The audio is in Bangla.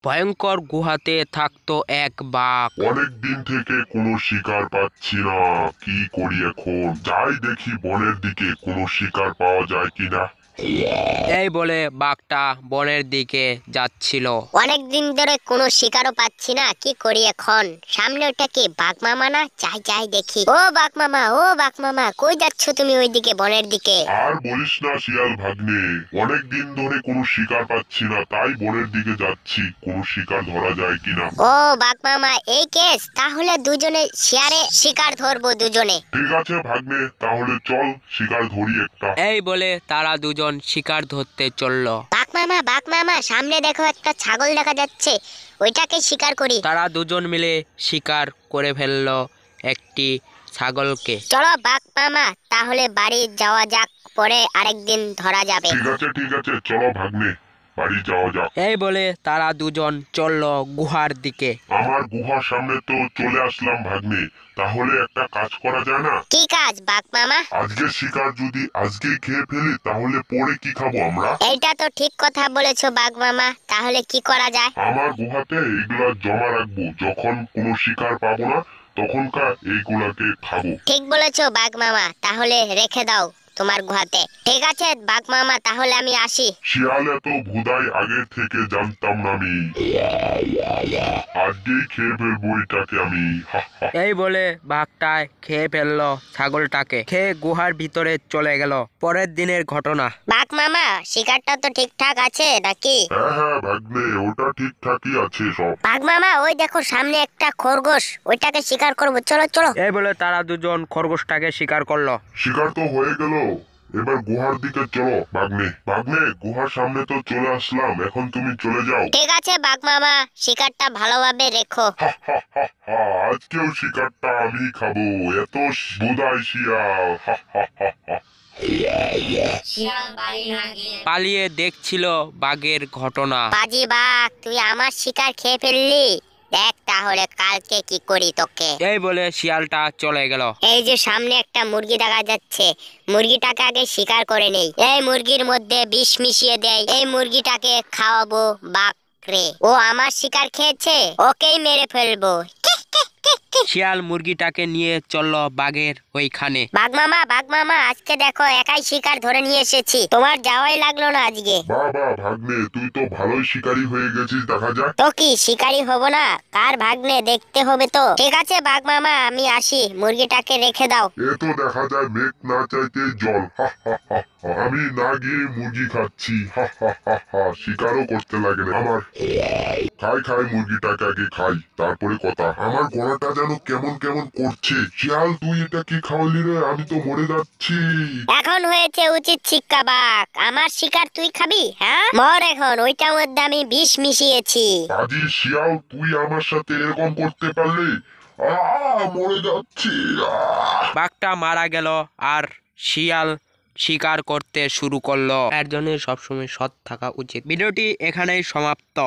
ভয়ঙ্কর গুহাতে থাকতো এক বাঘ। অনেক দিন থেকে কোনো শিকার পাচ্ছি না, কি করি এখন? যাই দেখি বনের দিকে কোনো শিকার পাওয়া যায় কিনা। এই বলে বাঘটা বনের দিকে যাচ্ছিল। অনেক দিন ধরে কোনো শিকারও পাচ্ছি না, কি করি এখন? সামনে ওটা কি বাঘ মামা না? যাই যাই দেখি। ও বাঘ মামা, ও বাঘ মামা, কই যাচ্ছ তুমি ওইদিকে বনের দিকে? আর বলিস না শিয়াল ভাগ্নে, অনেক দিন ধরে কোনো শিকার পাচ্ছি না, তাই বনের দিকে যাচ্ছি, কোনো শিকার ধরা যায় কিনা। ও বাঘ মামা, এই কেস, তাহলে দুজনে শেয়ারে শিকার ধরবো দুজনে। ঠিক আছে ভাগ্নে, তাহলে চল শিকার ধরি একটা। এই বলে তারা দুজন শিকার ধরতে চলল। বাঘ মামা, সামনে দেখো একটা ছাগল দেখা যাচ্ছে, ওইটাকে শিকার করি। তারা দুজন মিলে শিকার করে ফেললো একটি ছাগলকে। চলো বাঘ মামা, তাহলে বাড়ি যাওয়া যাক, পরে আরেকদিন ধরা যাবে। ঠিক আছে চলো ভাগ্নে, বাড়ি যাওয়া যাক। এই বলে তারা দুজন চলল গুহার দিকে। আমার গুহার সামনে তো চলে আসলাম ভাগ্নে, তাহলে একটা কাজ করা যায় না? কি কাজ বাঘ মামা? আজকে শিকার যদি আজকে খেয়ে ফেলি তাহলে পরে কি খাবো আমরা? এইটা তো ঠিক কথা বলেছো বাঘ মামা, তাহলে কি করা যায়? আমার গুহাতে এইগুলা জমা রাখবো, যখন কোনো শিকার পাবো না তখনকার এইগুলাকে খাবো। ঠিক বলেছো বাঘ মামা, তাহলে রেখে দাও তোমার গুহাতে। ঠিক আছে বাঘ মামা, তাহলে আমি আসি। শিয়াল এত ভুদাই আগে থেকে জানতাম না আমি, আজকেই খেয়ে ফেলবো এটাকে আমি। এই বলে বাঘটায় খেয়ে ফেললো ছাগলটাকে, খেয়ে গুহার ভিতরে চলে গেল। পরের দিনের ঘটনা। বাঘ মামা, শিকারটা তো ঠিকঠাক আছে নাকি? হ্যাঁ ভাগ্নে, ওটা ঠিকঠাকই আছে সব। বাঘ মামা, ওই দেখো সামনে একটা খরগোশ, ওইটাকে শিকার করবো, চলো চলো। এই বলে তারা দুজন খরগোশটাকে শিকার করলো। শিকার তো হয়ে গেল, এবার গুহার দিকে চলো ভাগ্নে। ভাগ্নে, গুহার সামনে তো চলে আসলাম, এখন তুমি চলে যাও। ঠিক আছে বাঘ মামা, শিকারটা ভালোভাবে রেখো। আজকেও শিকারটা আমি খাবো, এত বুদাই শিয়াল। পালিয়ে দেখছিল বাঘের ঘটনা। বাজি বাঘ, তুই আমার শিকার খেয়ে ফেললি, দেখ তাহলে কালকে কি করি তোকে। এই বলে শিয়ালটা চলে গেল। এই যে সামনে একটা মুরগি দেখা যাচ্ছে, মুরগিটাকে আগে শিকার করে নেই। এই মুরগির মধ্যে বিষ মিশিয়ে দেয়, এই মুরগিটাকে খাওয়াবো বাঘরে। ও আমার শিকার খেয়েছে, ওকেই মেরে ফেলবো। শিয়াল মুরগিটাকে নিয়ে চলল বাঘের ওইখানে। বাঘ মামা, আজকে দেখো একাই শিকার ধরে নিয়ে এসেছি, তোমার যাওয়াই লাগলো না আজকে। বাবা ভাগ্নে, তুই তো ভালোই শিকারী হয়ে গেছিস দেখা যাক। তো কি শিকারী হব না? কার ভাগ্নে দেখতে হবে তো। ঠিক আছে বাঘ মামা, আমি আসি, মুরগিটাকে রেখে দাও। এ তো দেখা যায় মেঘ না চাইতে জল। আমি না গিয়ে মুরগি খাচ্ছি। শিকারও করতে লাগে না আমার। খাই মুরগিটাকে আগে খাই, তারপরে কথা। আমার গলাটা যেন কেমন কেমন করছে। শিয়াল, তুই এটা কি খাওয়ালি রে? আমি তো মরে যাচ্ছি। এখন হয়েছে উচিত শিক্ষা বাঘ, আমার শিকার তুই খাবি? হ্যাঁ মর এখন, ওইটার মধ্যে আমি বিষ মিশিয়েছি। আজি শিয়াল, তুই আমার সাথে এরকম করতে পারলি? মরে যাচ্ছি। বাঘটা মারা গেল আর শিয়াল শিকার করতে শুরু করলো। এর জন্য সবসময় সৎ থাকা উচিত। ভিডিওটি এখানেই সমাপ্ত।